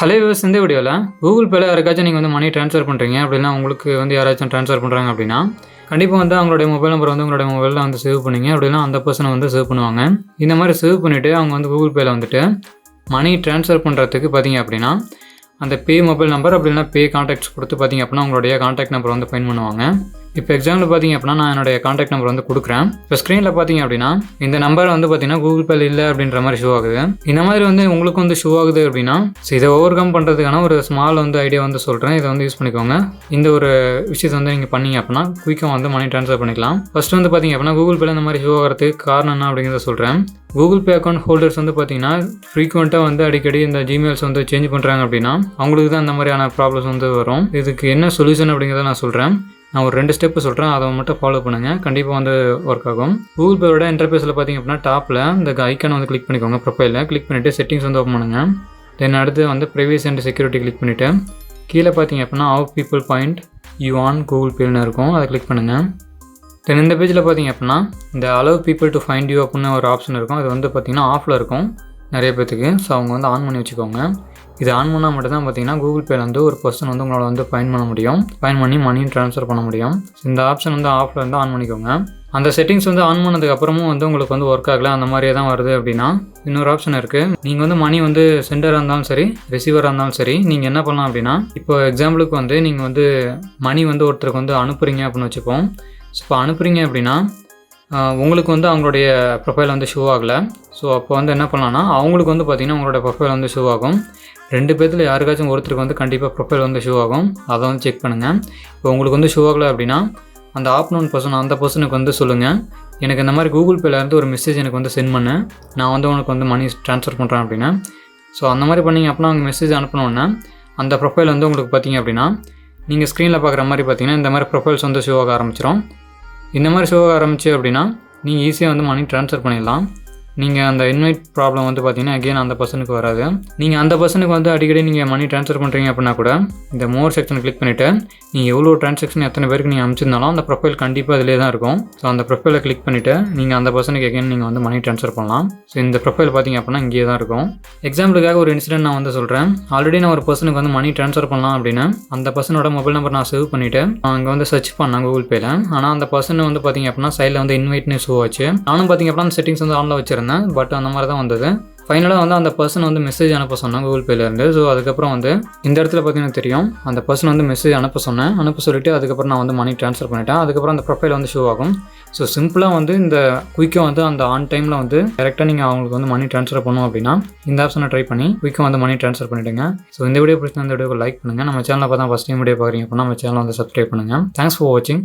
Hello viewers, இந்த வீடியோவில் Google பேல யாருக்காச்சும் நீங்கள் வந்து மணி ட்ரான்ஸ்ஃபர் பண்ணுறீங்க அப்படின்னா உங்களுக்கு வந்து யாராச்சும் ட்ரான்ஸ்ஃபர் பண்ணுறாங்க அப்படின்னா கண்டிப்பாக வந்து அவங்களுடைய மொபைல் நம்பர் வந்து உங்களுடைய மொபைலில் வந்து சேவ் பண்ணிங்க அப்படின்னா அந்த பர்சனை வந்து சேவ் பண்ணுவாங்க. இந்த மாதிரி சேவ் பண்ணிவிட்டு அவங்க வந்து கூகுள் பேல வந்துட்டு மணி ட்ரான்ஸ்ஃபர் பண்ணுறதுக்கு பார்த்தீங்க அப்படின்னா அந்த பே மொபைல் நம்பர் அப்படின்னா பே கான்டாக்ட்ஸ் கொடுத்து பார்த்தீங்க அப்படின்னா உங்களுடைய கான்டாக்ட் நம்பர் வந்து ஃபைன் பண்ணுவாங்க. இப்போ எக்ஸாம்பிள் பார்த்தீங்க அப்படின்னா நான் என்னுடைய கான்டாக்ட் நம்பர் வந்து கொடுக்குறேன். இப்போ ஸ்க்ரீனில் பார்த்தீங்க அப்படின்னா இந்த நம்பர் வந்து பார்த்தீங்கன்னா கூகுள் பேல இல்லை அப்படின்ற மாதிரி ஷோ ஆகுது. இந்த மாதிரி வந்து உங்களுக்கு வந்து ஷோ ஆகுது அப்படின்னா இதை ஓவர் கம் பண்ணுறதுக்கான ஒரு ஸ்மால் வந்து ஐடியா வந்து சொல்கிறேன். இதை வந்து யூஸ் பண்ணிக்கோங்க. இந்த ஒரு விஷயத்தை வந்து நீங்கள் பண்ணீங்க அப்படின்னா குயிக்காக வந்து மணி ட்ரான்ஸ்ஃபர் பண்ணிக்கலாம். ஃபர்ஸ்ட் வந்து பார்த்தீங்க அப்படின்னா கூகுள் பேல இந்த மாதிரி ஷோ ஆகிறதுக்கு காரணம் என்ன அப்படிங்கிறத சொல்கிறேன். கூகுள் பே அக்கௌண்ட் ஹோல்டர்ஸ் வந்து பார்த்தீங்கன்னா ஃப்ரீக்வெண்ட்டாக வந்து அடிக்கடி இந்த ஜிமெயில்ஸ் வந்து சேஞ்ச் பண்ணுறாங்க அப்படின்னா அவங்களுக்கு தான் அந்த மாதிரியான ப்ராப்ளம்ஸ் வந்து வரும். இதுக்கு என்ன சொல்யூஷன் அப்படிங்கிறத நான் சொல்கிறேன். நான் ஒரு 2 ஸ்டெப்பு சொல்கிறேன், அதை மட்டும் ஃபாலோ பண்ணுங்கள். கண்டிப்பாக வந்து ஒர்க் ஆகும். கூகுள் பேயோட இன்டர்ஃபேஸில் பார்த்தீங்க அப்படின்னா டாப்பில் இந்த ஐக்கான் வந்து கிளிக் பண்ணிக்கோங்க. ப்ரொஃபைலில் கிளிக் பண்ணிவிட்டு செட்டிங்ஸ் வந்து ஓப்பன் பண்ணுங்கள். தென் அடுத்து வந்து ப்ரைவேசி அண்ட் செக்யூரிட்டி கிளிக் பண்ணிவிட்டு கீழே பார்த்தீங்க அப்படின்னா how people point you on Google பேன்னு இருக்கும், அதை கிளிக் பண்ணுங்கள். தென் இந்த பேஜில் பார்த்தீங்க அப்படின்னா இந்த allow people to find you அப்படின்னு ஒரு ஆப்ஷன் இருக்கும். அது வந்து பார்த்திங்கன்னா ஆஃபில் இருக்கும் நிறைய பேத்துக்கு. ஸோ அவங்க வந்து ஆன் பண்ணி வச்சுக்கோங்க. இது ஆன் பண்ணால் மட்டும்தான் பார்த்தீங்கன்னா கூகுள் பேல வந்து ஒரு பர்சன் வந்து உங்களால் வந்து ஃபைன் பண்ண முடியும், ஃபைன் பண்ணி மணியும் ட்ரான்ஸ்ஃபர் பண்ண முடியும். இந்த ஆப்ஷன் வந்து ஆஃபில் வந்து ஆன் பண்ணிக்கோங்க. அந்த செட்டிங்ஸ் வந்து ஆன் பண்ணதுக்கப்புறமும் வந்து உங்களுக்கு வந்து ஒர்க் ஆகலை, அந்த மாதிரியே தான் வருது அப்படின்னா இன்னொரு ஆப்ஷன் இருக்குது. நீங்கள் வந்து மணி வந்து சென்டராக இருந்தாலும் சரி ரிசீவராக இருந்தாலும் சரி நீங்கள் என்ன பண்ணலாம் அப்படின்னா இப்போ எக்ஸாம்பிளுக்கு வந்து நீங்கள் வந்து மணி வந்து ஒருத்தருக்கு வந்து அனுப்புகிறீங்க அப்படின்னு வச்சுப்போம். ஸோ இப்போ அனுப்புகிறீங்க அப்படின்னா உங்களுக்கு வந்து அவங்களுடைய ப்ரொஃபைல் வந்து ஷோ ஆகலை. ஸோ அப்போ வந்து என்ன பண்ணலான்னா அவங்களுக்கு வந்து பார்த்திங்கன்னா உங்களோட ப்ரொஃபைல் வந்து ஷோ ஆகும். 2 பேர்த்தில் யாருக்காச்சும் ஒருத்தருக்கு வந்து கண்டிப்பாக ப்ரொஃபைல் வந்து ஷோ ஆகும். அதை வந்து செக் பண்ணுங்கள். இப்போ உங்களுக்கு வந்து ஷோ ஆகலை அப்படின்னா அந்த ஆப்னோன் பர்சன் அந்த பர்சனுக்கு வந்து சொல்லுங்கள், எனக்கு இந்த மாதிரி கூகுள் பேலேருந்து ஒரு மெசேஜ் எனக்கு வந்து சென்ட் பண்ணு, நான் வந்து உனக்கு வந்து மணி ட்ரான்ஸ்ஃபர் பண்ணுறேன் அப்படின்னா. ஸோ அந்த மாதிரி பண்ணிங்க அப்படின்னா அவங்க மெசேஜ் அனுப்பினோன்னே அந்த ப்ரொஃபைல் வந்து உங்களுக்கு பார்த்திங்க அப்படின்னா நீங்கள் ஸ்க்ரீனில் பார்க்குற மாதிரி பார்த்திங்கன்னா இந்த மாதிரி ப்ரொஃபைல்ஸ் வந்து ஷோ ஆக ஆரம்பிச்சிடும். இந்த மாதிரி ஷோ ஆக ஆரம்பிச்சு அப்படின்னா நீங்கள் ஈஸியாக வந்து மணி ட்ரான்ஸ்ஃபர் பண்ணிடலாம். நீங்கள் அந்த இன்வைட் ப்ராப்ளம் வந்து பார்த்தீங்கன்னா அகெயின் அந்த பர்சனுக்கு வராது. நீங்கள் அந்த பர்சனுக்கு வந்து அடிக்கடி நீங்கள் மணி ட்ரான்ஸ்ஃபர் பண்ணுறீங்க அப்படின்னா கூட இந்த மோர் செக்ஷன் கிளிக் பண்ணிவிட்டு நீங்கள் எவ்வளோ ட்ரான்சாக்ஷன் எத்தனை பேருக்கு நீங்கள் அனுப்பிச்சிருந்தாலும் அந்த ப்ரொஃபைல் கண்டிப்பாக அதிலே தான் இருக்கும். ஸோ அந்த ப்ரொஃபைலை கிளிக் பண்ணிவிட்டு நீங்கள் அந்த பர்சனுக்கு அகெயின் நீங்கள் வந்து மணி ட்ரான்ஸ்ஃபர் பண்ணலாம். ஸோ இந்த ப்ரொஃபைல் பார்த்தீங்க அப்படின்னா இங்கே தான் இருக்கும். எக்ஸாம்பிளுக்காக ஒரு இன்சிடென்ட் நான் வந்து சொல்கிறேன். ஆல்ரெடி நான் ஒரு பர்சனுக்கு வந்து மணி ட்ரான்ஸ்ஃபர் பண்ணலாம் அப்படின்னு அந்த பர்சனோட மொபைல் நம்பர் நான் சேவ் பண்ணிவிட்டு அங்கே வந்து சர்ச் பண்ணேன் கூகுள் பேல. ஆனால் அந்த பர்சன் வந்து பார்த்தீங்க அப்படின்னா சைடில் வந்து இன்வைட்னு ஷோ ஆச்சு. நானும் பார்த்தீங்க அப்படின்னா அந்த செட்டிங்ஸ் வந்து ஆனில் வச்சுருந்தேன். பட் அந்த மாதிரி தான் வந்தது. ஃபைனலாக வந்து அந்த பர்சன் வந்து மெசேஜ் அனுப்ப சொன்னேன் கூகுள் பேலேருந்து. ஸோ அதுக்கப்புறம் வந்து இந்த இடத்துல பார்த்தீங்கன்னா தெரியும் அந்த பர்சன் வந்து மெசேஜ் அனுப்ப சொல்லிவிட்டு அதுக்கப்புறம் நான் வந்து மணி ட்ரான்ஸ்ஃபர் பண்ணிட்டேன். அதுக்கப்புறம் அந்த ப்ரொஃபைல் வந்து ஷோ ஆகும். ஸோ சிம்பிளாக வந்து இந்த குயிக்காக வந்து அந்த ஆன் டைமில் வந்து டேரெக்டாக நீங்கள் அவங்களுக்கு வந்து மணி ட்ரான்ஸ்ஃபர் பண்ணணும் அப்படின்னா இந்த ஆப்ஷனை ட்ரை பண்ணி குயிக்காக வந்து மணி ட்ரான்ஸ்ஃபர் பண்ணிவிடுங்க. ஸோ இந்த வீடியோ பிடிச்சா இந்த வீடியோக்கு லைக் பண்ணுங்கள். நம்ம சேனலை பார்த்தா ஃபஸ்ட் டைம் வீடியோ பார்க்குறீங்க அப்படின்னா நம்ம சேனலை வந்து சப்ஸ்கிரைப் பண்ணுங்கள். தேங்க்ஸ் ஃபார் வாட்சிங்.